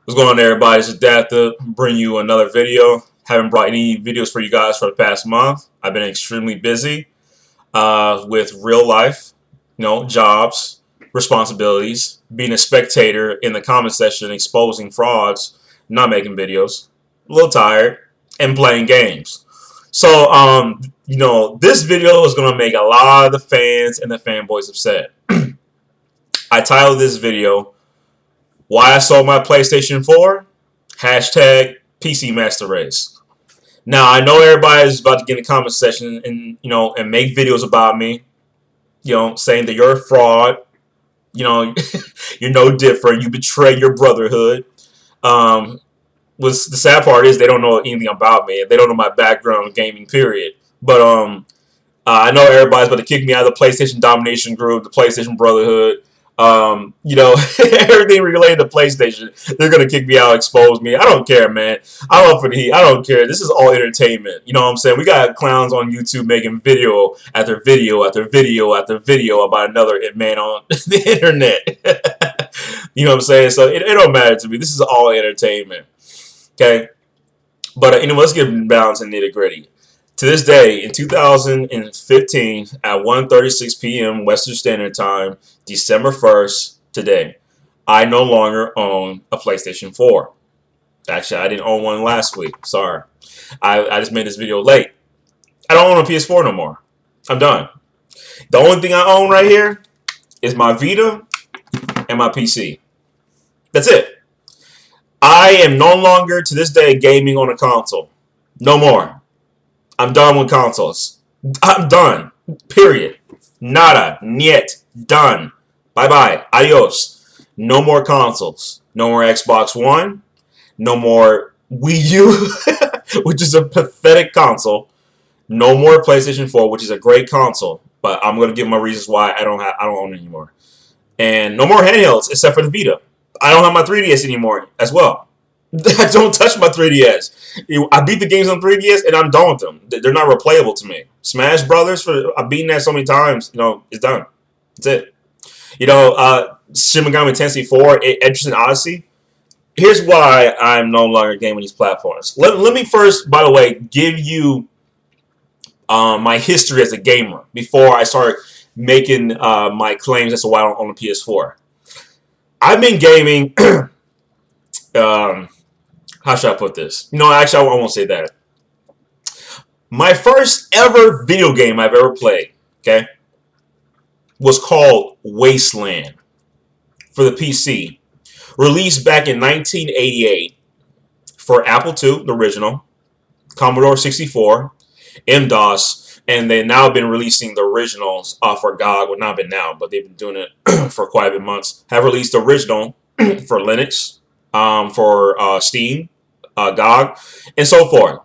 What's going on, everybody? This is dathip. Bring you another video. Haven't brought any videos for you guys for the past month. I've been extremely busy with real life, jobs, responsibilities, being a spectator in the comment section, exposing frauds, not making videos, a little tired, and playing games. So, this video is going to make a lot of the fans and the fanboys upset. I titled this video, "Why I Sold My PlayStation 4? Hashtag PCmasterrace." Now, I know everybody's about to get in the comment section and make videos about me, saying that you're a fraud, you're no different, you betray your brotherhood. Was the sad part is they don't know anything about me. They don't know my background in gaming, period. But I know everybody's about to kick me out of the PlayStation Domination Group, the PlayStation Brotherhood. Everything related to PlayStation, they're gonna kick me out, expose me. I don't care, man. I'm up for the heat. I don't care. This is all entertainment. You know what I'm saying? We got clowns on YouTube making video after video after video after video about another man on the internet. You know what I'm saying? So it don't matter to me. This is all entertainment. Okay, but let's get down to nitty gritty. To this day, in 2015, at 1:36 p.m. Western Standard Time, December 1st, today, I no longer own a PlayStation 4. Actually, I didn't own one last week. Sorry. I just made this video late. I don't own a PS4 no more. I'm done. The only thing I own right here is my Vita and my PC. That's it. I am no longer, to this day, gaming on a console. No more. I'm done with consoles. I'm done. Period. Nada. Niet. Done. Bye-bye. Adios. No more consoles. No more Xbox One. No more Wii U, which is a pathetic console. No more PlayStation 4, which is a great console. But I'm going to give my reasons why I don't own it anymore. And no more handhelds except for the Vita. I don't have my 3DS anymore as well. I don't touch my 3DS. I beat the games on 3DS and I'm done with them. They're not replayable to me. Smash Brothers, I've beaten that so many times. It's done. That's it. Shin Megami Tensei 4, Etrian Odyssey. Here's why I'm no longer gaming these platforms. Let me first, by the way, give you my history as a gamer before I start making my claims as to why I don't own a PS4. I've been gaming. How should I put this? Actually, I won't say that. My first ever video game I've ever played, okay, was called Wasteland for the PC. Released back in 1988 for Apple II, the original, Commodore 64, MS-DOS, and they've now been releasing the originals for GOG. Well, not been now, but they've been doing it for quite a bit months. Have released the original for Linux, for Steam, GOG, and so forth.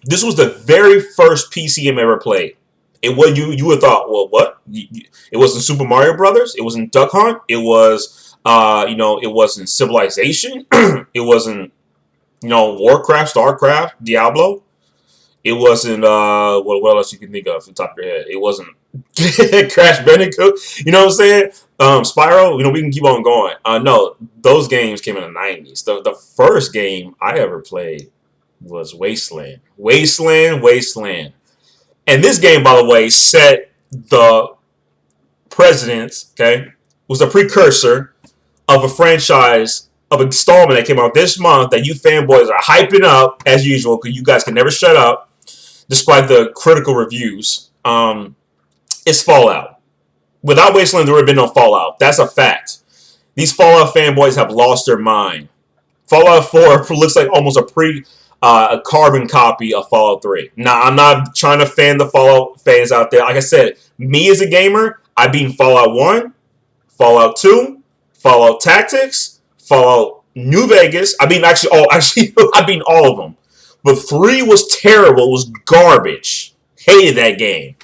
This was the very first PC game I ever played. You would have thought, well, what? It wasn't Super Mario Brothers. It wasn't Duck Hunt. It was, it wasn't Civilization. It wasn't, Warcraft, StarCraft, Diablo. It wasn't, what else you can think of off the top of your head? It wasn't Crash Bandicoot. You know what I'm saying? Spiral. We can keep on going. No, those games came in the 90s. The first game I ever played was Wasteland. Wasteland. And this game, by the way, set the precedence, okay? Was a precursor of a franchise, of an installment that came out this month that you fanboys are hyping up, as usual, because you guys can never shut up, despite the critical reviews. It's Fallout. Without Wasteland, there would have been no Fallout. That's a fact. These Fallout fanboys have lost their mind. Fallout 4 looks like almost a carbon copy of Fallout 3. Now, I'm not trying to fan the Fallout fans out there. Like I said, me as a gamer, I've beaten Fallout 1, Fallout 2, Fallout Tactics, Fallout New Vegas. I've beaten I've beaten all of them. But 3 was terrible. It was garbage. Hated that game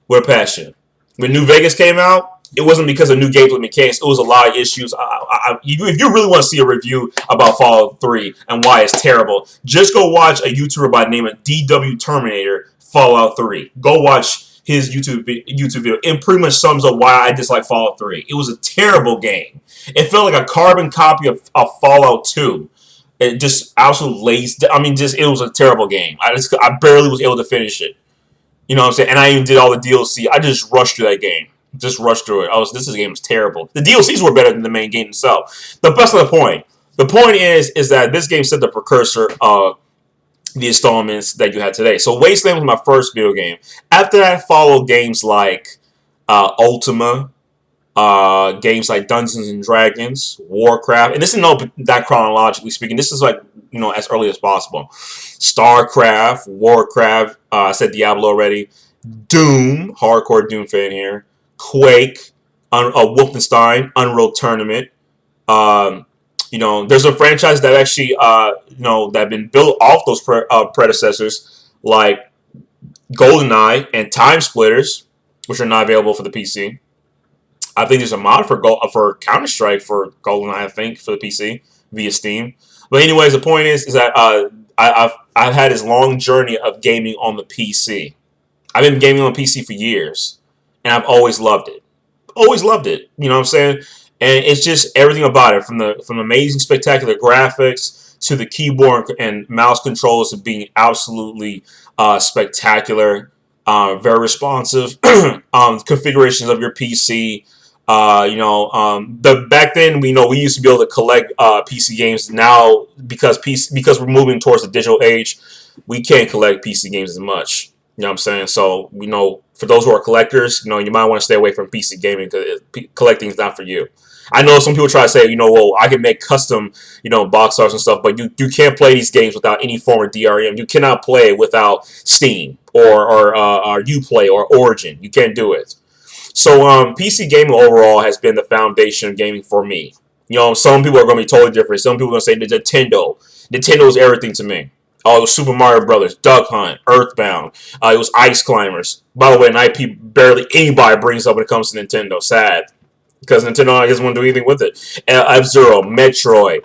with passion. When New Vegas came out, it wasn't because of new gameplay mechanics. It was a lot of issues. If you really want to see a review about Fallout 3 and why it's terrible, just go watch a YouTuber by the name of DW Terminator Fallout 3. Go watch his YouTube video. It pretty much sums up why I dislike Fallout 3. It was a terrible game. It felt like a carbon copy of Fallout 2. It just absolute lazy. I mean, just it was a terrible game. I barely was able to finish it. You know what I'm saying? And I even did all the DLC. I just rushed through that game. Just rushed through it. This game was terrible. The DLCs were better than the main game itself. But that's not the point. The point is that this game set the precursor of the installments that you had today. So Wasteland was my first video game. After that followed games like Ultima, games like Dungeons and Dragons, Warcraft, and this is not that chronologically speaking. This is like, you know, as early as possible. StarCraft, Warcraft, I said Diablo already. Doom, hardcore Doom fan here. Quake, Wolfenstein, Unreal Tournament. You know, there's a franchise that actually, you know, that have been built off those predecessors, like GoldenEye and Time Splitters, which are not available for the PC. I think there's a mod for Counter-Strike for GoldenEye, I think, for the PC via Steam. But anyways, the point is that I've had this long journey of gaming on the PC. I've been gaming on PC for years, and I've always loved it. Always loved it. You know what I'm saying? And it's just everything about it, from the amazing, spectacular graphics to the keyboard and mouse controls of being absolutely spectacular, very responsive configurations of your PC. You know, back then we used to be able to collect PC games. Now because we're moving towards the digital age, we can't collect PC games as much. You know what I'm saying? So we know, for those who are collectors, you know, you might want to stay away from PC gaming because collecting is not for you. I know some people try to say, you know, well, I can make custom, you know, box arts and stuff, but you can't play these games without any form of DRM. You cannot play without Steam or Uplay or Origin. You can't do it. So PC gaming overall has been the foundation of gaming for me. You know, some people are going to be totally different. Some people are going to say the Nintendo. Nintendo is everything to me. Oh, it was Super Mario Brothers, Duck Hunt, Earthbound. It was Ice Climbers. By the way, an IP barely anybody brings up when it comes to Nintendo. Sad. Because Nintendo doesn't want to do anything with it. F-Zero, Metroid.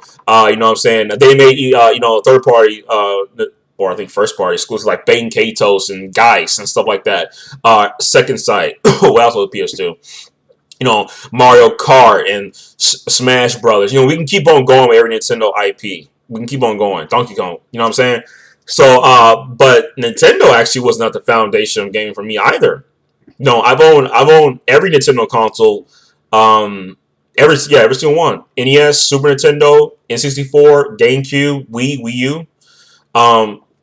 You know what I'm saying? They made, you know, third party, or I think first party exclusives like Bang Katos and Geist and stuff like that. Second Sight. What else was PS2? You know, Mario Kart and Smash Brothers. You know, we can keep on going with every Nintendo IP. We can keep on going. Donkey Kong. You know what I'm saying? So, but Nintendo actually was not the foundation of gaming for me either. No, I've owned every Nintendo console. Every single one. NES, Super Nintendo, N64, GameCube, Wii U.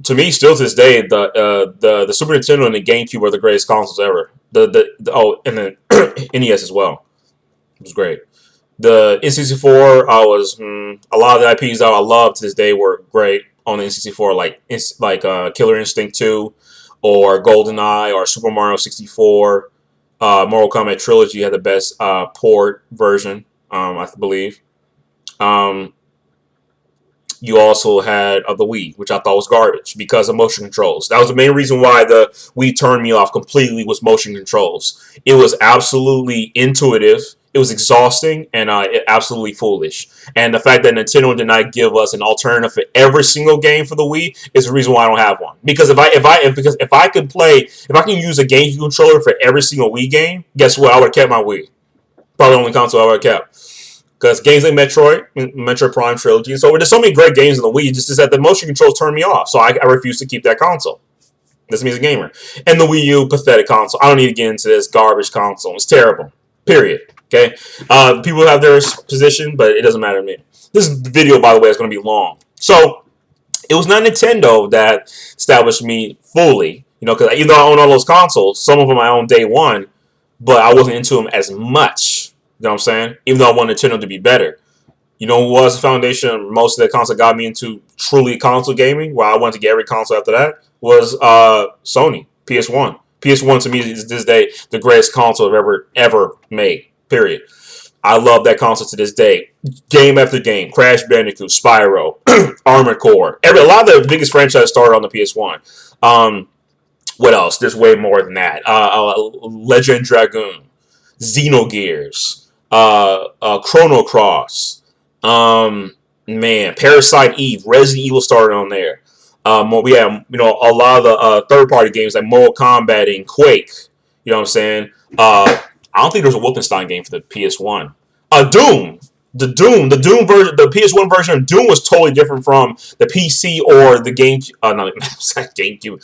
To me, still to this day, the Super Nintendo and the GameCube are the greatest consoles ever. And then NES as well. It was great. The N64, a lot of the IPs that I love to this day were great on the N64, like Killer Instinct 2, or GoldenEye, or Super Mario 64. Mortal Kombat Trilogy had the best port version, I believe. You also had the Wii, which I thought was garbage because of motion controls. That was the main reason why the Wii turned me off completely, was motion controls. It was absolutely intuitive. It was exhausting and absolutely foolish. And the fact that Nintendo did not give us an alternative for every single game for the Wii is the reason why I don't have one. Because if I can use a GameCube controller for every single Wii game, guess what? I would have kept my Wii. Probably the only console I would have kept. Because games like Metroid Prime Trilogy, and so there's so many great games in the Wii, just that the motion controls turn me off. So I refuse to keep that console. This means a gamer. And the Wii U, pathetic console. I don't need to get into this garbage console. It's terrible. Period. Okay? People have their position, but it doesn't matter to me. This video, by the way, is going to be long. So, it was not Nintendo that established me fully. You know, because even though I own all those consoles, some of them I own day one, but I wasn't into them as much. You know what I'm saying? Even though I want Nintendo to be better. You know what was the foundation? Most of the console got me into truly console gaming, where I wanted to get every console after that, was Sony, PS1. PS1 to me is this day the greatest console I've ever made. Period. I love that console to this day. Game after game, Crash Bandicoot, Spyro, Armored Core. A lot of the biggest franchises started on the PS1. What else? There's way more than that. Legend Dragoon, Xenogears, Chrono Cross. Parasite Eve, Resident Evil started on there. We have, a lot of the third-party games like Mortal Kombat and Quake. You know what I'm saying? I don't think there's a Wolfenstein game for the PS1. Doom. The Doom version, the PS1 version of Doom was totally different from the PC or the Game. No, GameCube.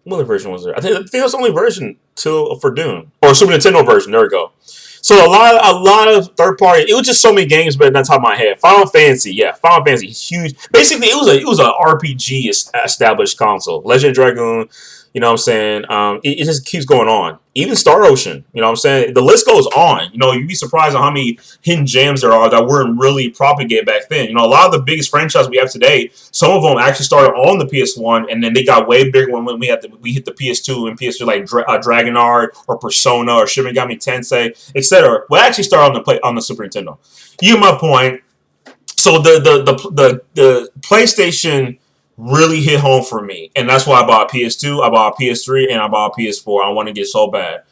What other version was there? I think it was the only version for Doom or Super Nintendo version. There we go. So a lot of third party. It was just so many games, but not top of my head. Final Fantasy, yeah, Final Fantasy, huge. Basically, it was a RPG established console. Legend of Dragoon, you know what I'm saying? It just keeps going on. Even Star Ocean, you know what I'm saying? The list goes on. You know, you'd be surprised at how many hidden gems there are that weren't really propagated back then. You know, a lot of the biggest franchises we have today, some of them actually started on the PS1, and then they got way bigger when we hit the PS2 and PS3, like Dragon Art or Persona or Shin Megami Tensei, etc. Well, actually started on the Super Nintendo. You get my point. So the PlayStation really hit home for me, and that's why I bought a PS2, I bought a PS3, and I bought a PS4. I want to get so bad.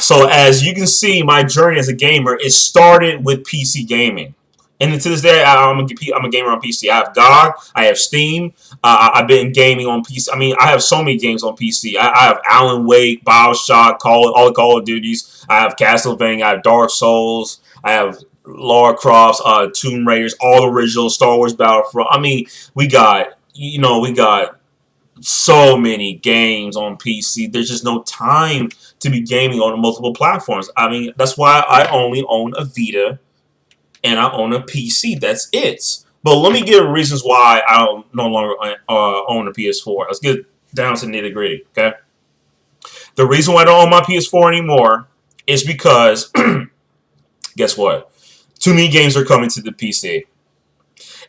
So as you can see, my journey as a gamer, it started with PC gaming, and to this day, I'm a gamer on PC. I have GOG, I have Steam. I've been gaming on PC. I mean, I have so many games on PC. I have Alan Wake, BioShock, all the Call of Duties. I have Castlevania, I have Dark Souls, I have Lara Croft's, Tomb Raiders, all the original Star Wars Battlefront. I mean, we got so many games on PC. There's just no time to be gaming on multiple platforms. I mean, that's why I only own a Vita and I own a PC. That's it. But let me give reasons why I don't no longer own a PS4. Let's get down to nitty gritty. Okay. The reason why I don't own my PS4 anymore is because guess what? Too many games are coming to the PC.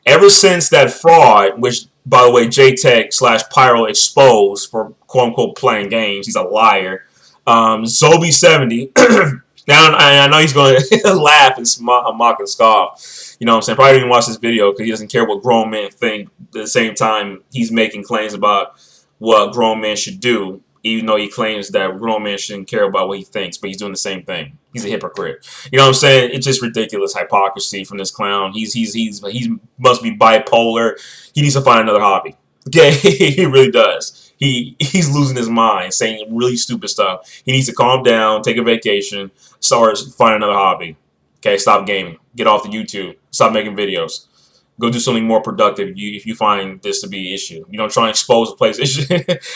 Ever since that fraud, which, by the way, JTech Spiral exposed for quote-unquote playing games, he's a liar, Zobi70, now I know he's going to laugh and mock and scoff. You know what I'm saying? Probably didn't watch this video because he doesn't care what grown men think. At the same time, he's making claims about what grown men should do, even though he claims that grown men shouldn't care about what he thinks, but he's doing the same thing. He's a hypocrite. You know what I'm saying? It's just ridiculous hypocrisy from this clown. He must be bipolar. He needs to find another hobby. Okay, he really does. He's losing his mind, saying really stupid stuff. He needs to calm down, take a vacation, find another hobby. Okay, stop gaming. Get off the YouTube. Stop making videos. Go do something more productive if you find this to be an issue. You know, try and expose the place.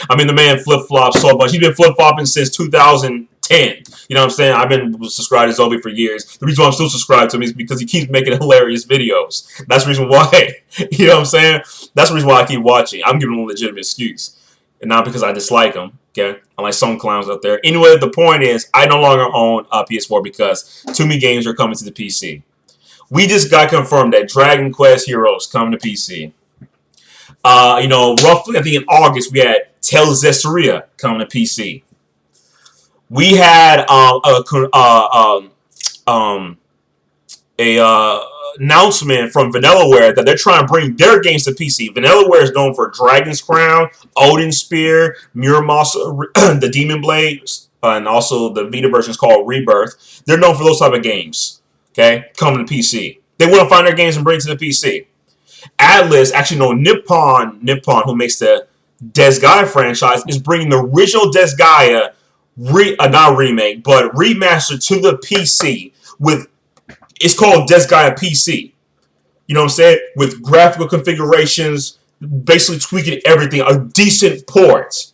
I mean, the man flip-flops so much. He's been flip-flopping since 2010. You know what I'm saying? I've been subscribed to Zobi for years. The reason why I'm still subscribed to him is because he keeps making hilarious videos. That's the reason why. You know what I'm saying? That's the reason why I keep watching. I'm giving him a legitimate excuse. And not because I dislike him. Okay? Unlike some clowns out there. Anyway, the point is, I no longer own a PS4 because too many games are coming to the PC. We just got confirmed that Dragon Quest Heroes coming to PC. You know, roughly, I think in August, we had Tales of Zestiria coming to PC. We had announcement from Vanillaware that they're trying to bring their games to PC. Vanillaware is known for Dragon's Crown, Odin Spear, Muramasa, the Demon Blades, and also the Vita version is called Rebirth. They're known for those type of games. Okay, coming to PC. They want to find their games and bring it to the PC. Atlas, actually no, Nippon, who makes the Disgaea franchise, is bringing the original Disgaea, not remake, but remastered to the PC with, it's called Disgaea PC. You know what I'm saying? With graphical configurations, basically tweaking everything, a decent port.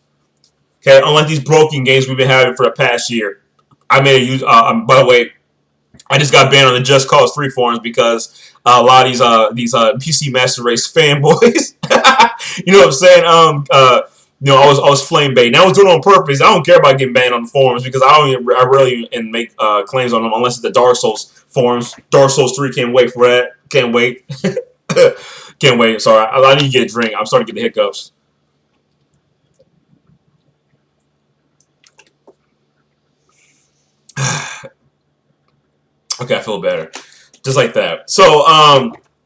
Okay, unlike these broken games we've been having for the past year. I made a use, by the way, I just got banned on the Just Cause 3 forums because a lot of these PCmasterrace fanboys, you know what I'm saying? You know, I was flame baiting. I was doing it on purpose. I don't care about getting banned on the forums because I rarely make claims on them unless it's the Dark Souls forums. Dark Souls 3, can't wait for that. Can't wait. Can't wait. Sorry, I need to get a drink. I'm starting to get the hiccups. Okay, I feel better. Just like that. So,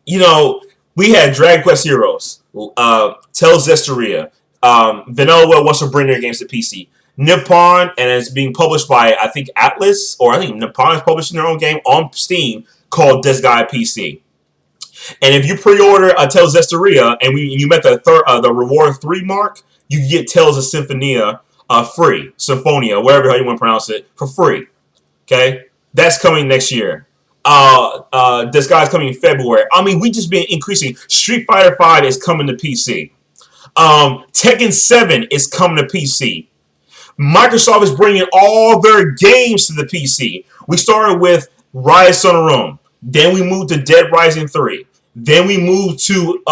you know, we had Dragon Quest Heroes, Tales of Zestiria. Vanillaware wants to bring their games to PC. Nippon, and it's being published by, I think, Atlas, or I think Nippon is publishing their own game on Steam called Disgaea PC. And if you pre-order Tales of Zestiria, and you met the reward 3 mark, you get Tales of Symphonia free. Symphonia, wherever how you want to pronounce it, for free. Okay, that's coming next year. This guy's coming in February. I mean, we just been increasing. Street Fighter 5 is coming to PC. Tekken 7 is coming to PC. Microsoft is bringing all their games to the PC. We started with Rise of Rome. Then we moved to Dead Rising 3. Then we moved to,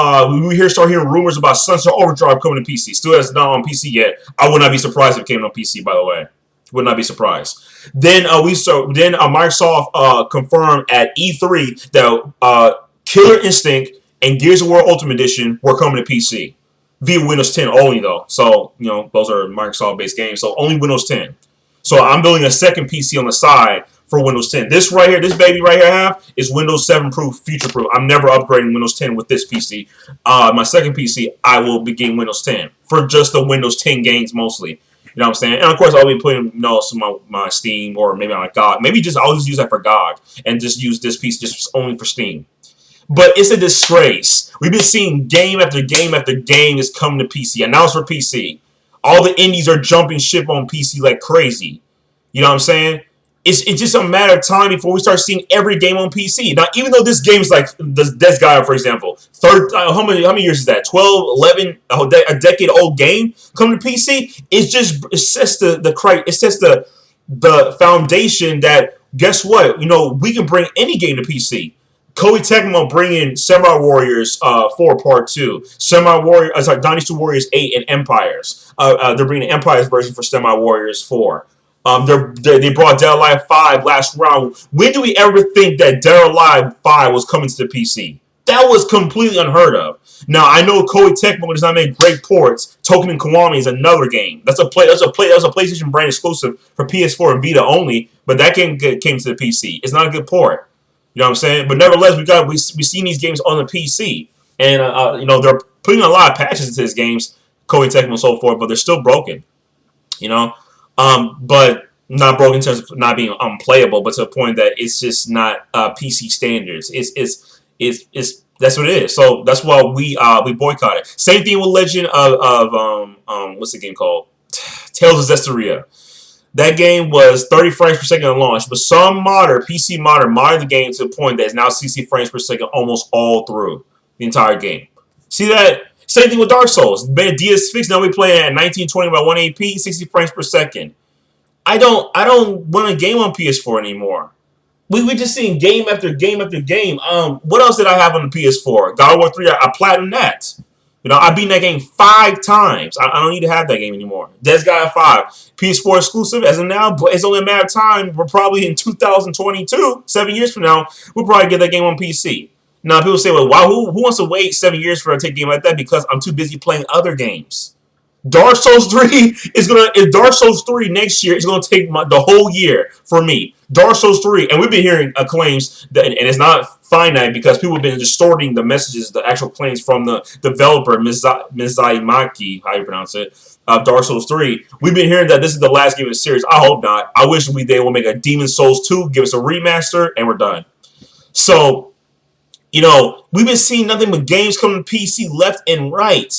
start hearing rumors about Sunset Overdrive coming to PC. Still has not on PC yet. I would not be surprised if it came on PC, by the way. Would not be surprised. Then Microsoft confirmed at E3 that Killer Instinct and Gears of War Ultimate Edition were coming to PC. Via Windows 10 only, though. So, those are Microsoft-based games. So, only Windows 10. So, I'm building a second PC on the side for Windows 10. This right here, this baby right here I have, is Windows 7 proof, future proof. I'm never upgrading Windows 10 with this PC. My second PC, I will be getting Windows 10 for just the Windows 10 games mostly. You know what I'm saying? And of course, I'll be putting some of my Steam or maybe on GOG. Maybe I'll just use that for GOG and just use this piece just only for Steam. But it's a disgrace. We've been seeing game after game after game is coming to PC. Announced for PC. All the indies are jumping ship on PC like crazy. You know what I'm saying? It's just a matter of time before we start seeing every game on PC. Now, even though this game is like Death Guy, for example, how many years is that? 12, 11, a decade old game coming to PC. It sets the foundation that guess what? We can bring any game to PC. Koei Tecmo bringing Samurai Warriors 4 Part 2, Dynasty Warriors 8 and Empires. They're bringing the Empires version for Samurai Warriors 4. They brought Dead or Alive 5 last round. When do we ever think that Dead or Alive 5 was coming to the PC? That was completely unheard of. Now I know Koei Tecmo does not make great ports. Token and Kiwami is another game. That's a PlayStation brand exclusive for PS4 and Vita only. But that game came to the PC. It's not a good port. You know what I'm saying? But nevertheless, we've seen these games on the PC, and they're putting a lot of patches into these games, Koei Tecmo and so forth, but they're still broken. But not broken in terms of not being unplayable, but to the point that it's just not PC standards. It's that's what it is. So that's why we boycott it. Same thing with Legend of what's the game called? Tales of Zestiria. That game was 30 frames per second on launch, but some PC modder modded the game to the point that it's now 60 frames per second almost all through the entire game. See that? Same thing with Dark Souls. Been a DS fix, now we play at 1920 by 180p, 60 frames per second. I don't want a game on PS4 anymore. We just seeing game after game after game. What else did I have on the PS4? God of War 3, I platinumed that. I beat that game 5 times. I don't need to have that game anymore. Dead Guy 5. PS4 exclusive as of now, but it's only a matter of time. We're probably in 2022, 7 years from now, we'll probably get that game on PC. Now, people say, well, wow, who wants to wait 7 years for a take a game like that? Because I'm too busy playing other games. Dark Souls 3 if Dark Souls 3 next year is gonna take the whole year for me. Dark Souls 3, and we've been hearing claims that, and it's not finite because people have been distorting the messages, the actual claims from the developer Mizumaki, how you pronounce it, of Dark Souls 3. We've been hearing that this is the last game in the series. I hope not. I wish they will make a Demon Souls 2, give us a remaster, and we're done. So, we've been seeing nothing but games coming to PC left and right.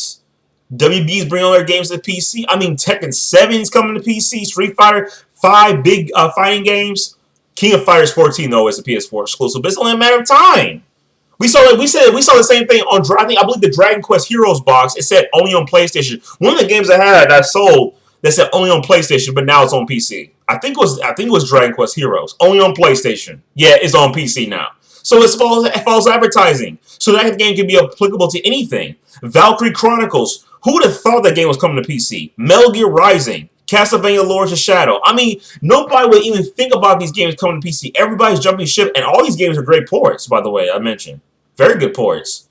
WB's bringing all their games to PC. I mean, Tekken 7 is coming to PC. Street Fighter 5 big fighting games. King of Fighters 14 though is a PS4 exclusive, but it's only a matter of time. We saw the same thing on I believe the Dragon Quest Heroes box. It said only on PlayStation. One of the games I sold that said only on PlayStation, but now it's on PC. I think it was Dragon Quest Heroes only on PlayStation. Yeah, it's on PC now. So it's false advertising. So that game can be applicable to anything. Valkyrie Chronicles. Who would have thought that game was coming to PC? Metal Gear Rising. Castlevania Lords of Shadow. I mean, nobody would even think about these games coming to PC. Everybody's jumping ship, and all these games are great ports, by the way, I mentioned. Very good ports.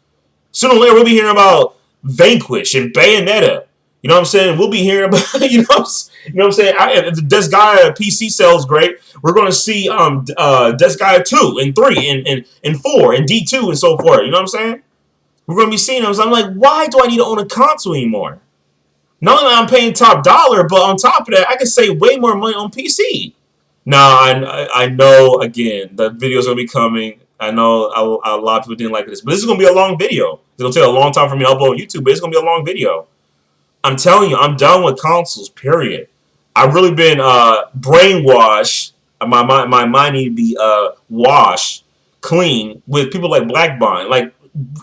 Sooner or later, we'll be hearing about Vanquish and Bayonetta. You know what I'm saying? We'll be hearing about, you know what I'm saying? If the Death Guy PC sells great, we're going to see Death Guy 2 and 3 and 4 and D2 and so forth. You know what I'm saying? We're going to be seeing them. So I'm like, why do I need to own a console anymore? Not only I'm paying top dollar, but on top of that, I can save way more money on PC. Now, I know, again, the video's going to be coming. I know a lot of people didn't like this, but this is going to be a long video. It's going to take a long time for me to upload on YouTube, but it's going to be a long video. I'm telling you, I'm done with consoles, period. I've really been brainwashed. My mind need to be washed clean with people like Blackbond. Like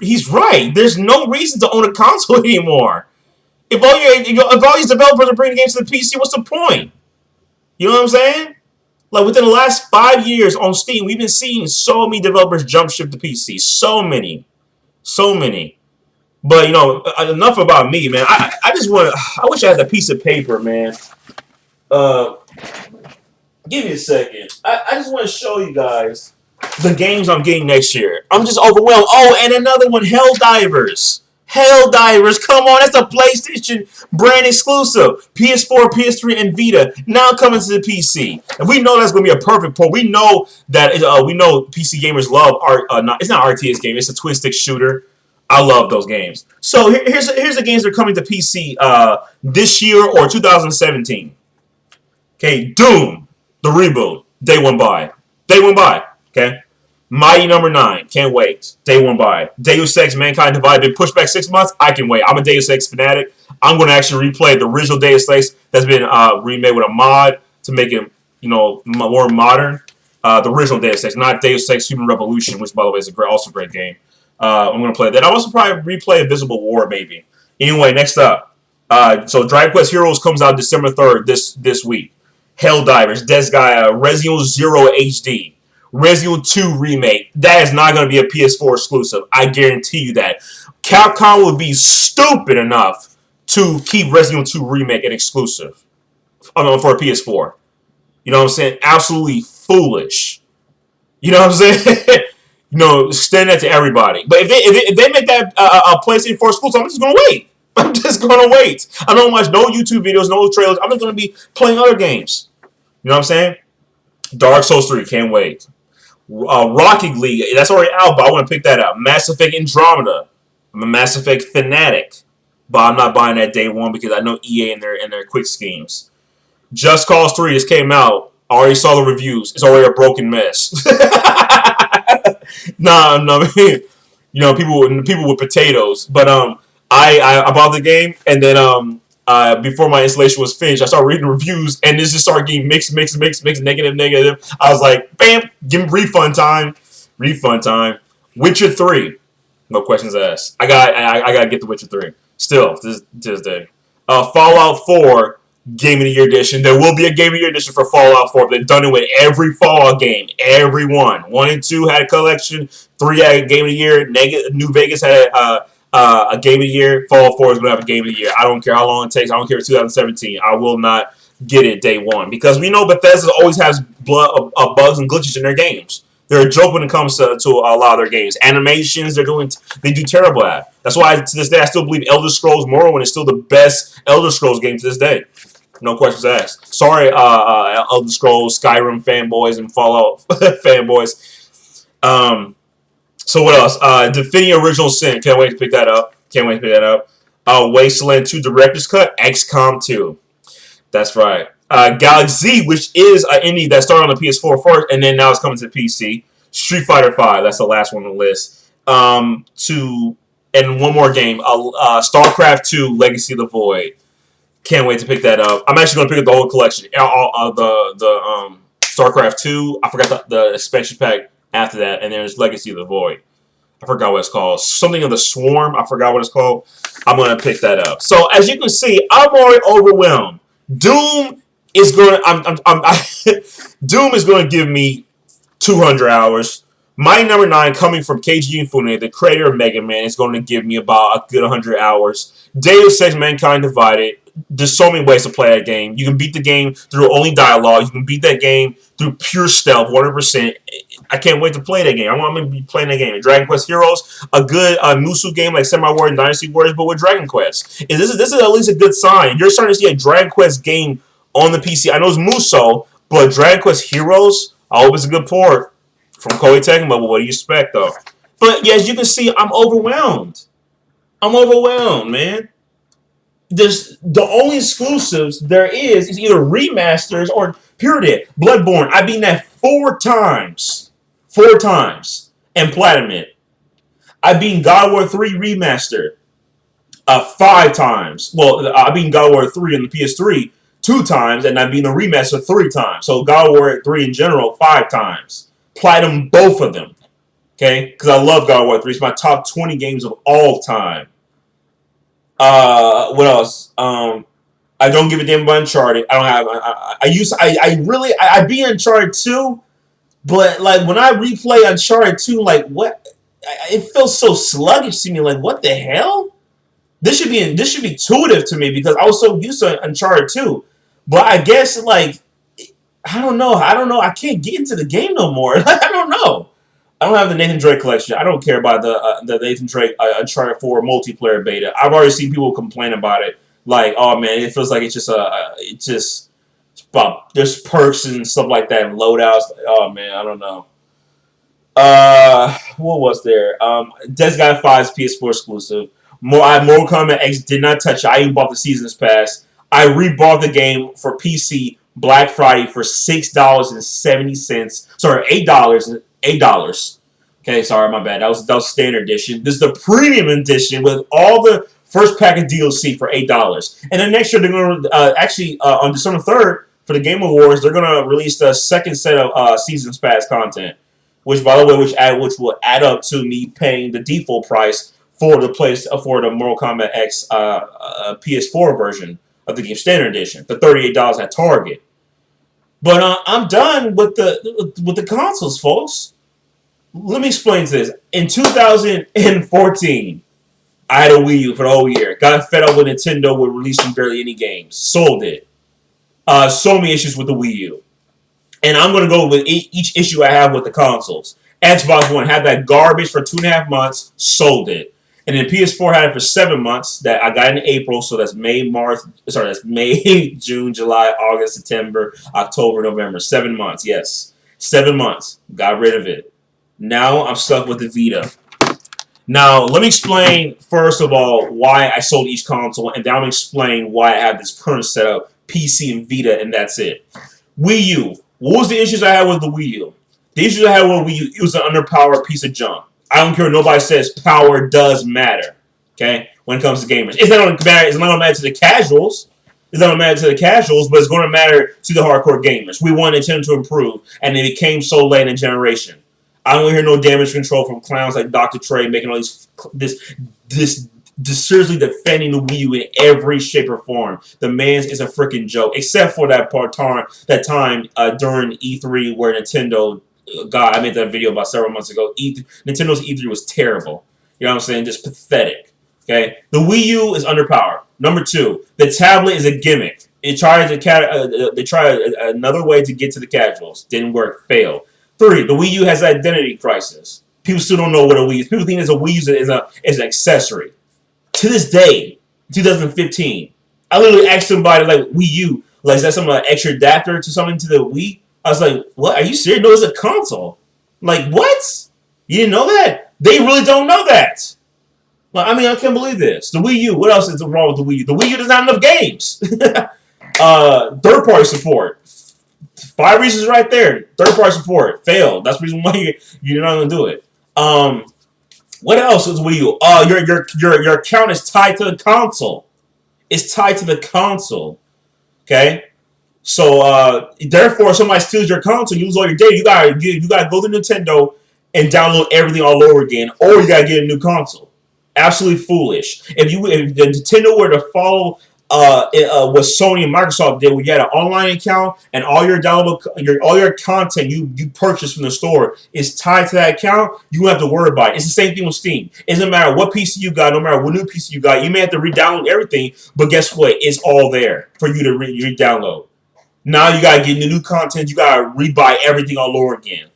he's right. There's no reason to own a console anymore. If all these developers are bringing games to the PC, what's the point? You know what I'm saying? Like within the last 5 years on Steam, we've been seeing so many developers jump ship to PC. So many, so many. But enough about me, man. I just want. I wish I had a piece of paper, man. Uh, Give me a second. I just want to show you guys the games I'm getting next year. I'm just overwhelmed. Oh, and another one, Helldivers. Helldivers, come on, that's a PlayStation brand exclusive. PS4, PS3, and Vita now coming to the PC, and we know that's going to be a perfect port. We know that we know PC gamers love art. It's not an RTS game; it's a twin stick shooter. I love those games. So here's the games that are coming to PC this year or 2017. Okay, Doom, the reboot, day one buy. Day one buy, okay? Mighty number 9, can't wait. Day one buy. Deus Ex Mankind Divided, been pushed back 6 months, I can wait. I'm a Deus Ex fanatic. I'm going to actually replay the original Deus Ex that's been remade with a mod to make it, more modern. The original Deus Ex, not Deus Ex Human Revolution, which, by the way, is also a great game. I'm going to play that. I'll also probably replay Invisible War, maybe. Anyway, next up. So Dragon Quest Heroes comes out December 3rd this week. Helldivers, Desgaia, Resident Evil 0 HD, Resident Evil 2 Remake. That is not going to be a PS4 exclusive. I guarantee you that. Capcom would be stupid enough to keep Resident Evil 2 Remake an exclusive for a PS4. You know what I'm saying? Absolutely foolish. You know what I'm saying? Extend that to everybody. But if they make that a PlayStation 4 exclusive, I'm just going to wait. I'm just going to wait. I don't watch no YouTube videos, no trailers. I'm just going to be playing other games. You know what I'm saying? Dark Souls 3, can't wait. Rocket League, that's already out, but I want to pick that up. Mass Effect Andromeda. I'm a Mass Effect fanatic, but I'm not buying that day one because I know EA and their quick schemes. Just Cause 3 just came out. I already saw the reviews. It's already a broken mess. No, people with potatoes. But I bought the game, and then before my installation was finished, I started reading reviews, and this just started getting mixed, negative. I was like, bam, give me refund time. Witcher 3, no questions asked. I got to get the Witcher 3. Still, to this day. Fallout 4, Game of the Year edition. There will be a Game of the Year edition for Fallout 4. They've done it with every Fallout game. Every one. 1 and 2 had a collection. 3 had a Game of the Year. New Vegas had a Game of the Year. Fallout 4 is going to have a Game of the Year. I don't care how long it takes. I don't care if it's 2017. I will not get it day one. Because we know Bethesda always has bugs and glitches in their games. They're a joke when it comes to a lot of their games. Animations, they do terrible at. That's why to this day I still believe Elder Scrolls Morrowind is still the best Elder Scrolls game to this day. No questions asked. Sorry, Elder Scrolls, Skyrim fanboys, and Fallout fanboys. So what else? Defending Original Sin. Can't wait to pick that up. Wasteland 2 Director's Cut. XCOM 2. That's right. Galaxy, which is an indie that started on the PS4 first, and then now it's coming to the PC. Street Fighter 5. That's the last one on the list. And one more game. StarCraft 2 Legacy of the Void. Can't wait to pick that up. I'm actually going to pick up the whole collection. The StarCraft 2. I forgot the expansion pack after that. And there's Legacy of the Void. I forgot what it's called. Something of the Swarm. I forgot what it's called. I'm going to pick that up. So as you can see, I'm already overwhelmed. Doom is going to Doom is going to give me 200 hours. My number 9 coming from Keiji Inafune, the creator of Mega Man, is going to give me about a good 100 hours. Deus Ex Mankind Divided. There's so many ways to play that game. You can beat the game through only dialogue. You can beat that game through pure stealth, 100%. I can't wait to play that game. I'm going to be playing that game. Dragon Quest Heroes, a good Musu game like Samurai Warrior and Dynasty Warriors, but with Dragon Quest. And this is at least a good sign. You're starting to see a Dragon Quest game on the PC. I know it's Muso, but Dragon Quest Heroes, I hope it's a good port from Koei Tecmo. But what do you expect, though? But yeah, as you can see, I'm overwhelmed. Man. The only exclusives there is either remasters or period. Bloodborne, I've beaten that 4 times. 4 times. And platinum it. I've beaten God of War 3 remastered 5 times. Well, I've beaten God of War 3 on the PS3 2 times, and I've beaten the remaster 3 times. So God of War 3 in general 5 times. Platinum both of them. Okay, because I love God of War 3. It's my top 20 games of all time. What else? I don't give a damn about Uncharted. I don't have. I beat Uncharted 2, but like when I replay Uncharted 2, like what? It feels so sluggish to me. Like what the hell? This should be intuitive to me because I was so used to Uncharted 2. But I guess like I don't know. I can't get into the game no more. I don't know. I don't have the Nathan Drake collection. I don't care about the Nathan Drake Uncharted 4 multiplayer beta. I've already seen people complain about it. Like, oh man, it feels like it's just about there's perks and stuff like that and loadouts. Oh man, I don't know. What was there? Death Guy 5's PS4 exclusive. Mortal Kombat X did not touch it. I even bought the Seasons Pass. I rebought the game for PC Black Friday for $6.70. Sorry, $8. Okay, sorry, my bad. That was standard edition. This is the premium edition with all the first pack of DLC for $8. And then next year they're going to on December 3rd for the Game Awards, they're going to release the second set of Seasons Pass content, which by the way, which will add up to me paying the default price for the Mortal Kombat X PS4 version of the game standard edition, the $38 at Target. But I'm done with the consoles, folks. Let me explain this. In 2014, I had a Wii U for the whole year. Got fed up with Nintendo with releasing barely any games. Sold it. So many issues with the Wii U. And I'm going to go with each issue I have with the consoles. Xbox One had that garbage for 2.5 months. Sold it. And then PS4 had it for 7 months. That I got in April, so that's May, June, July, August, September, October, November. 7 months, yes. 7 months. Got rid of it. Now I'm stuck with the Vita. Now, let me explain, first of all, why I sold each console, and then I'm going to explain why I have this current setup, PC and Vita, and that's it. Wii U. What was the issues I had with the Wii U? The issues I had with Wii U, it was an underpowered piece of junk. I don't care what nobody says, power does matter, okay, when it comes to gamers. It's not going to matter to the casuals. It's not going to matter to the casuals, but it's going to matter to the hardcore gamers. We want Nintendo to improve, and it became so late in the generation. I don't hear no damage control from clowns like Dr. Trey making all this seriously defending the Wii U in every shape or form. The man's is a freaking joke, except for that time during E3 where Nintendo. God, I made that video about several months ago. Nintendo's E3 was terrible. You know what I'm saying? Just pathetic. Okay, the Wii U is underpowered. Number 2, the tablet is a gimmick. They tried another way to get to the casuals. Didn't work. Failed. 3, the Wii U has an identity crisis. People still don't know what a Wii is. People think it's a Wii U is an accessory. To this day, 2015, I literally asked somebody like Wii U, like is that some extra adapter to something to the Wii? I was like, what? Are you serious? No, it's a console. Like, what? You didn't know that? They really don't know that. Well, I mean, I can't believe this. The Wii U, what else is wrong with the Wii U? The Wii U doesn't have enough games. Third-party support. 5 reasons right there. Third-party support. Failed. That's the reason why you're not going to do it. What else is Wii U? Your account is tied to the console. It's tied to the console. Okay? So, therefore, if somebody steals your console, you lose all your data. You gotta go to Nintendo and download everything all over again, or you gotta get a new console. Absolutely foolish. If the Nintendo were to follow what Sony and Microsoft did, where you had an online account and all your all your content you purchase from the store is tied to that account, you don't have to worry about it. It's the same thing with Steam. It doesn't matter what PC you got, no matter what new PC you got, you may have to re-download everything, but guess what? It's all there for you to re-download. Now you gotta get new content. You gotta rebuy everything all over again,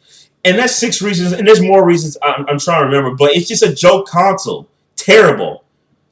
and that's 6 reasons. And there's more reasons I'm trying to remember, but it's just a joke console. Terrible.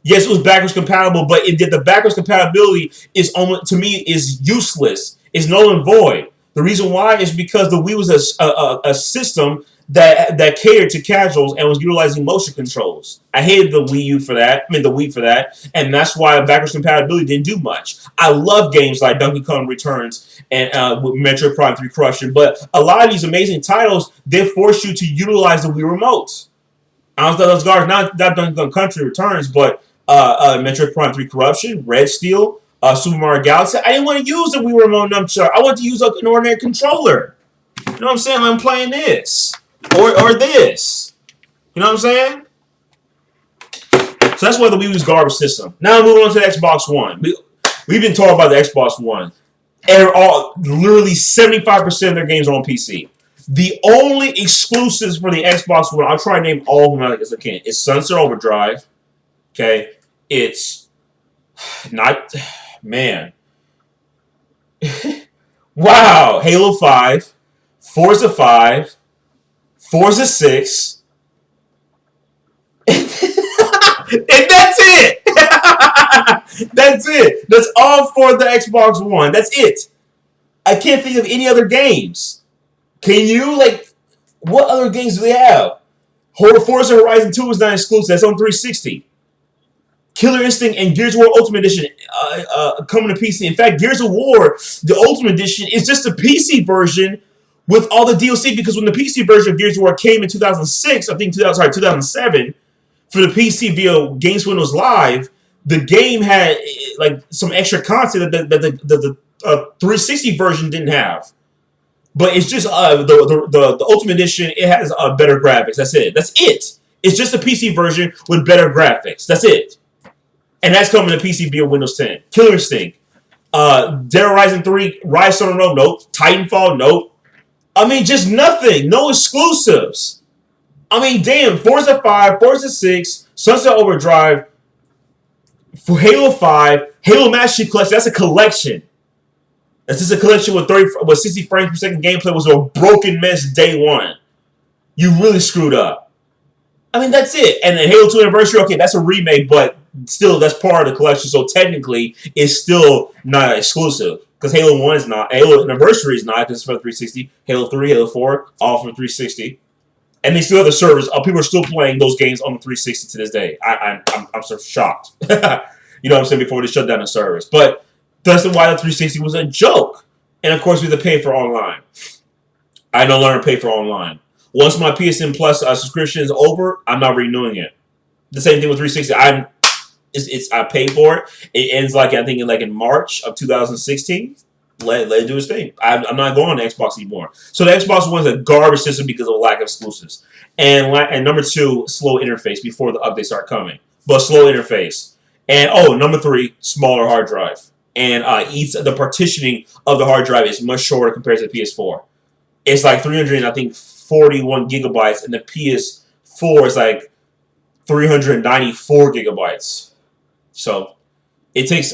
Yes, it was backwards compatible, but the backwards compatibility is almost, to me, is useless. It's null and void. The reason why is because the Wii was a system that catered to casuals and was utilizing motion controls. I hated the Wii U for that. I mean, the Wii for that, and that's why backwards compatibility didn't do much. I love games like Donkey Kong Returns and Metroid Prime 3 Corruption, but a lot of these amazing titles, they force you to utilize the Wii remotes. I don't know those guards, not Donkey Kong Country Returns, but Metroid Prime 3 Corruption, Red Steel, Super Mario Galaxy. I didn't want to use the Wii Remote nunchuck. I want to use an ordinary controller. You know what I'm saying? I'm playing this or this. You know what I'm saying? So that's why the Wii U's garbage system. Now moving on to the Xbox One. We've been talking about the Xbox One. And literally 75% of their games are on PC. The only exclusives for the Xbox One, I'll try to name all of them as I can. It's Sunset Overdrive. Okay. It's not, man. Wow. Halo 5. Forza 5. Forza 6. And that's it. That's it. That's all for the Xbox One. That's it. I can't think of any other games. Can you? Like, what other games do they have? Forza Horizon 2 is not exclusive. That's on 360. Killer Instinct and Gears of War Ultimate Edition coming to PC. In fact, Gears of War, the Ultimate Edition, is just a PC version with all the DLC, because when the PC version of Gears of War came in 2006, I think 2007, for the PC via Games Windows Live, the game had like some extra content that the 360 version didn't have. But it's just the Ultimate Edition. It has better graphics. That's it. That's it. It's just a PC version with better graphics. That's it. And that's coming to PC via Windows 10. Killer Instinct. Dead Rising 3, Rise on the Road, nope. Titanfall, nope. I mean, just nothing. No exclusives. I mean, damn. Forza 5, Forza 6, Sunset Overdrive, for Halo 5, Halo Master Chief Collection. That's a collection. That's just a collection with 60 frames per second gameplay. Was a broken mess day one. You really screwed up. I mean, that's it. And the Halo 2 Anniversary, okay, that's a remake, but still, that's part of the collection. So technically, it's still not exclusive. Because Halo 1 is not. Halo Anniversary is not, because it's for 360. Halo 3, Halo 4, all for 360. And they still have the servers. People are still playing those games on the 360 to this day. I'm so shocked. You know what I'm saying? Before they shut down the servers. But that's why the 360 was a joke. And of course, we have to pay for online. I no longer pay for online. Once my PSN Plus subscription is over, I'm not renewing it. The same thing with 360. I pay for it. It ends I think in March of 2016. Let it do its thing. I'm not going to Xbox anymore. So the Xbox One is a garbage system because of lack of exclusives. And number 2, slow interface before the updates start coming. But slow interface. And number 3, smaller hard drive. And the partitioning of the hard drive is much shorter compared to the PS4. It's like 341 gigabytes, and the PS4 is like 394 gigabytes. So it takes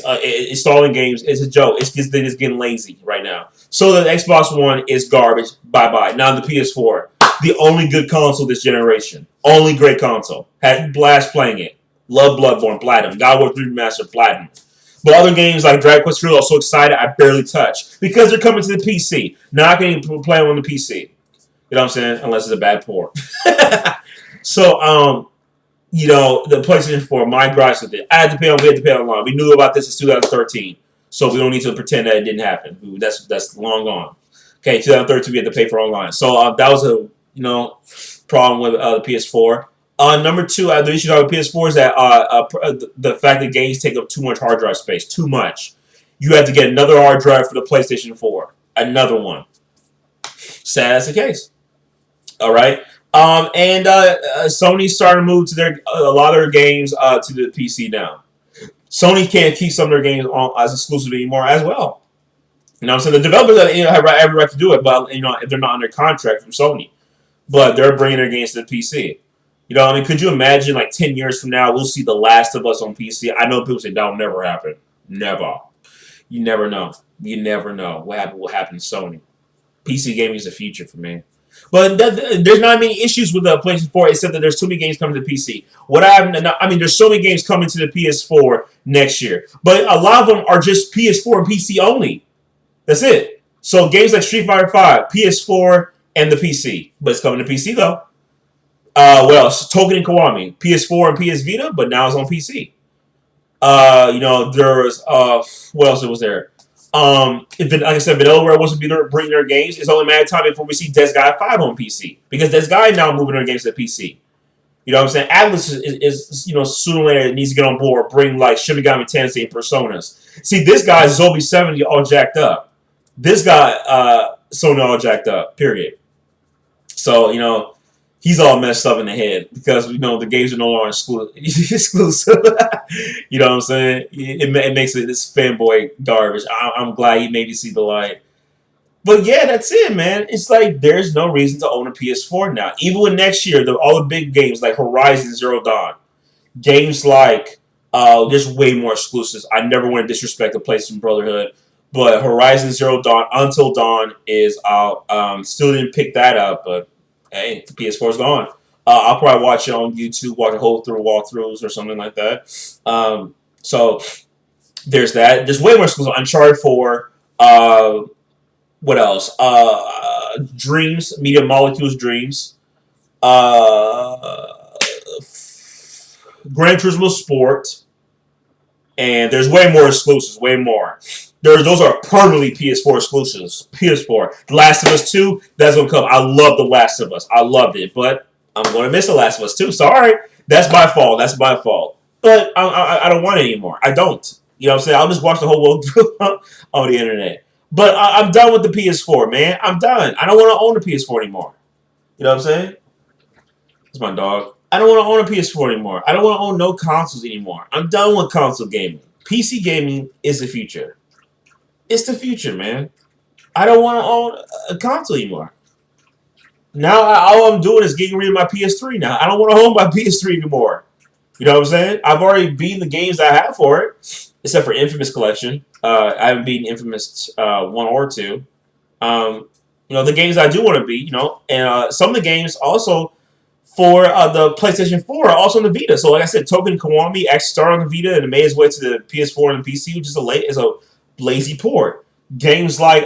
installing games. It's a joke. They're just getting lazy right now. So the Xbox One is garbage. Bye-bye. Now the PS4, the only good console this generation. Only great console. Had blast playing it. Love Bloodborne, Platinum. God of War 3 Remastered, Platinum. But other games like Dragon Quest III, I was so excited I barely touched. Because they're coming to the PC. Now I can even play them on the PC. You know what I'm saying? Unless it's a bad port. So, the PlayStation 4, my gripes with it. We had to pay online. We knew about this in 2013. So we don't need to pretend that it didn't happen. That's long gone. Okay, 2013 we had to pay for online. So that was a problem with the PS4. Number 2, the issue with PS4 is that the fact that games take up too much hard drive space. Too much. You have to get another hard drive for the PlayStation 4. Another one. Sad as the case. All right. Sony's starting to move to a lot of their games to the PC now. Sony can't keep some of their games as exclusive anymore as well. You know what I'm saying? The developers have every right to do it, but if they're not under contract from Sony. But they're bringing their games to the PC. Could you imagine 10 years from now, we'll see The Last of Us on PC? I know people say that'll never happen. Never. You never know. You never know what will happen to Sony. PC gaming is the future for me. But there's not many issues with the PlayStation 4 except that there's too many games coming to the PC. There's so many games coming to the PS4 next year. But a lot of them are just PS4 and PC only. That's it. So games like Street Fighter V, PS4, and the PC. But it's coming to PC, though. What else? Token and Kiwami. PS4 and PS Vita, but now it's on PC. There's what else was there? Like I said, Vanillaware wants to bring their games. It's only a matter of time before we see Disgaea 5 on PC. Because Disgaea now moving their games to PC. You know what I'm saying? Atlas is sooner or later needs to get on board, bring like Shin Megami Tensei and Personas. See, this guy Zobi 70 all jacked up. This guy Sony all jacked up. Period. So he's all messed up in the head because the games are no longer exclusive. You know what I'm saying? It makes it this fanboy garbage. I'm glad he maybe see the light. But yeah, that's it, man. It's like there's no reason to own a PS4 now. Even with next year, all the big games like Horizon Zero Dawn, games like there's way more exclusives. I never want to disrespect the PlayStation Brotherhood, but Horizon Zero Dawn, Until Dawn is out. Still didn't pick that up, but hey, the PS4's gone. I'll probably watch it on YouTube, watch a whole through walkthroughs or something like that. So there's that. There's way more exclusive. Uncharted 4. What else? Dreams, Media Molecules Dreams. Gran Turismo Sport. And there's way more exclusives, way more. Those are permanently PS4 exclusives. PS4. The Last of Us 2, that's going to come. I love The Last of Us. I loved it. But I'm going to miss The Last of Us 2. Sorry. That's my fault. That's my fault. But I don't want it anymore. I don't. You know what I'm saying? I'll just watch the whole world on the internet. But I'm done with the PS4, man. I'm done. I don't want to own a PS4 anymore. You know what I'm saying? That's my dog. I don't want to own a PS4 anymore. I don't want to own no consoles anymore. I'm done with console gaming. PC gaming is the future. It's the future, man. I don't want to own a console anymore. Now all I'm doing is getting rid of my PS3 now. I don't want to own my PS3 anymore. You know what I'm saying? I've already beaten the games I have for it, except for Infamous Collection. I haven't beaten Infamous 1 or 2. The games I do want to beat, and some of the games also for the PlayStation 4 are also on the Vita. So like I said, Token Kiwami actually started on the Vita and it made its way to the PS4 and the PC, which is a lazy port. Games like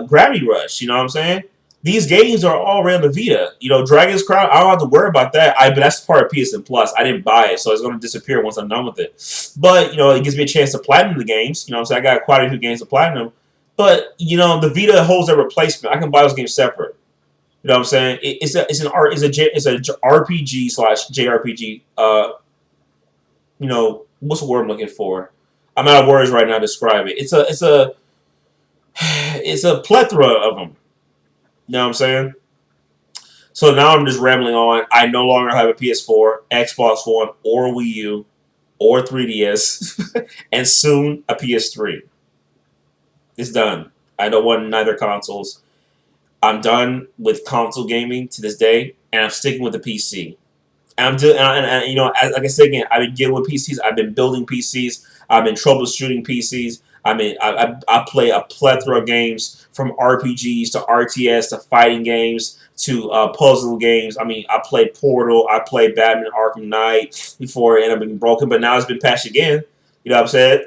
Gravity Rush, you know what I'm saying? These games are all around the Vita. Dragon's Crown, I don't have to worry about that. But that's part of PSN Plus. I didn't buy it, so it's going to disappear once I'm done with it. But, it gives me a chance to platinum the games. So I got quite a few games to platinum. But, the Vita holds a replacement. I can buy those games separate. You know what I'm saying? It's a RPG / JRPG. What's the word I'm looking for? I'm out of words right now to describe it. It's a plethora of them. You know what I'm saying? So now I'm just rambling on. I no longer have a PS4, Xbox One, or Wii U, or 3DS, and soon a PS3. It's done. I don't want neither consoles. I'm done with console gaming to this day, and I'm sticking with the PC. And like I said again, I've been dealing with PCs. I've been building PCs. I've been troubleshooting PCs. I play a plethora of games, from RPGs to RTS to fighting games to puzzle games. I played Portal. I played Batman Arkham Knight before it ended up being broken, but now it's been patched again. You know what I'm saying?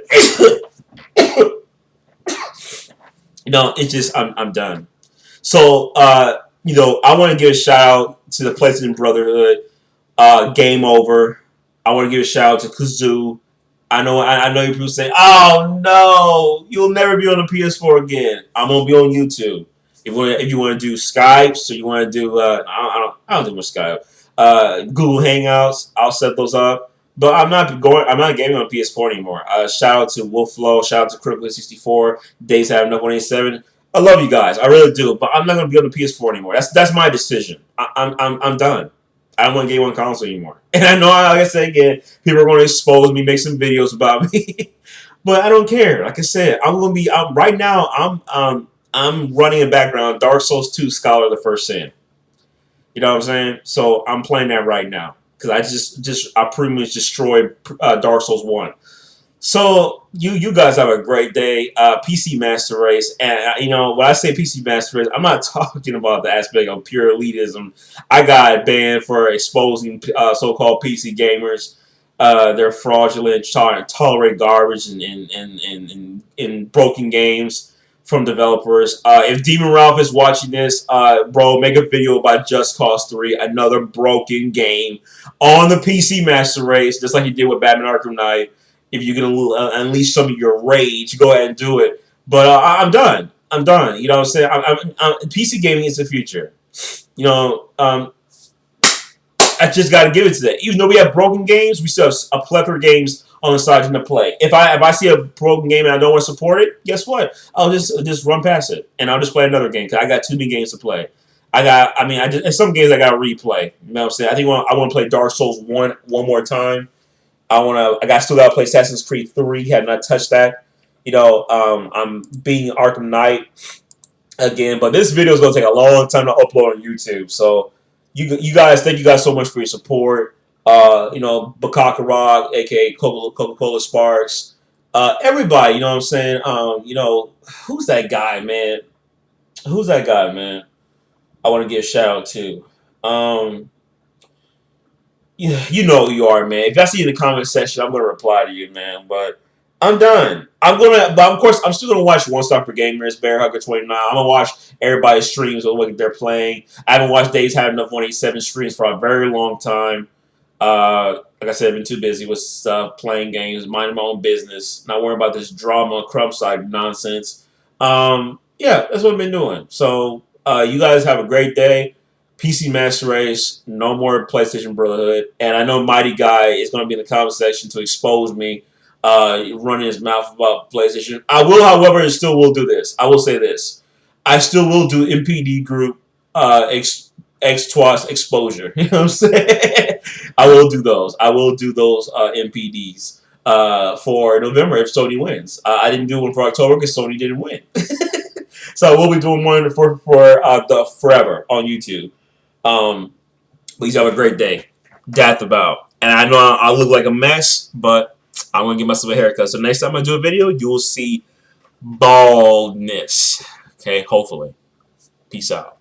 It's just I'm done. So I want to give a shout out to the PlayStation Brotherhood. Game Over. I want to give a shout out to Kazoo. I know you people say, "Oh no, you'll never be on the PS4 again." I'm gonna be on YouTube. If you want to do Skype, so you want to do I don't do much Skype. Google Hangouts, I'll set those up. But I'm not gaming on PS4 anymore. Shout out to Wolfflow. Shout out to Critical 64. Days Have Enough 187. I love you guys. I really do. But I'm not gonna be on the PS4 anymore. That's my decision. I'm done. I don't want to get one console anymore. And I know, like I said again, people are going to expose me, make some videos about me, but I don't care. Like I said, I'm going to be right now. I'm running in background Dark Souls 2 Scholar of the First Sin. You know what I'm saying? So I'm playing that right now because I pretty much destroyed Dark Souls 1. So you guys have a great day. PC Master Race, and when I say PC Master Race, I'm not talking about the aspect of pure elitism. I got banned for exposing so-called PC gamers. They're fraudulent, trying to tolerate garbage and broken games from developers. If Demon Ralph is watching this, bro, make a video about Just Cause 3, another broken game on the PC Master Race, just like you did with Batman Arkham Knight. If you're going to unleash some of your rage, go ahead and do it. But I'm done. I'm done. You know what I'm saying? PC gaming is the future. I just got to give it to that. Even though we have broken games, we still have a plethora of games on the side to play. If I see a broken game and I don't want to support it, guess what? I'll just run past it and I'll just play another game because I got too many games to play. And some games I got to replay. You know what I'm saying? I think I want to play Dark Souls one more time. Still got to play Assassin's Creed 3. Have not touched that. You know, I'm beating Arkham Knight again, but this video is gonna take a long time to upload on YouTube. So you guys, thank you guys so much for your support. You know, Bakaka Rock, aka Coca-Cola Sparks, everybody. You know what I'm saying? You know, who's that guy, man? Who's that guy, man? I want to give a shout out to. You know who you are, man. If I see you in the comment section, I'm gonna reply to you, man. But I'm done. But of course, I'm still gonna watch One Star for Gamers, Bear Hugger 29. I'm gonna watch everybody's streams of what they're playing. I haven't watched Dave's Had Enough 187 streams for a very long time. Like I said, I've been too busy with stuff, playing games, minding my own business, not worrying about this drama, crumb side nonsense. Yeah, that's what I've been doing. So, you guys have a great day. PC Master Race, no more PlayStation Brotherhood. And I know Mighty Guy is going to be in the comment section to expose me running his mouth about PlayStation. I will, however, still will do this. I will say this. I still will do MPD group X-Twas exposure. You know what I'm saying? I will do those. I will do those MPDs for November if Sony wins. I didn't do one for October because Sony didn't win. So we'll be doing one for the forever on YouTube. Please have a great day. That's about. And I know I look like a mess, but I'm going to give myself a haircut. So next time I do a video, you will see baldness. Okay, hopefully. Peace out.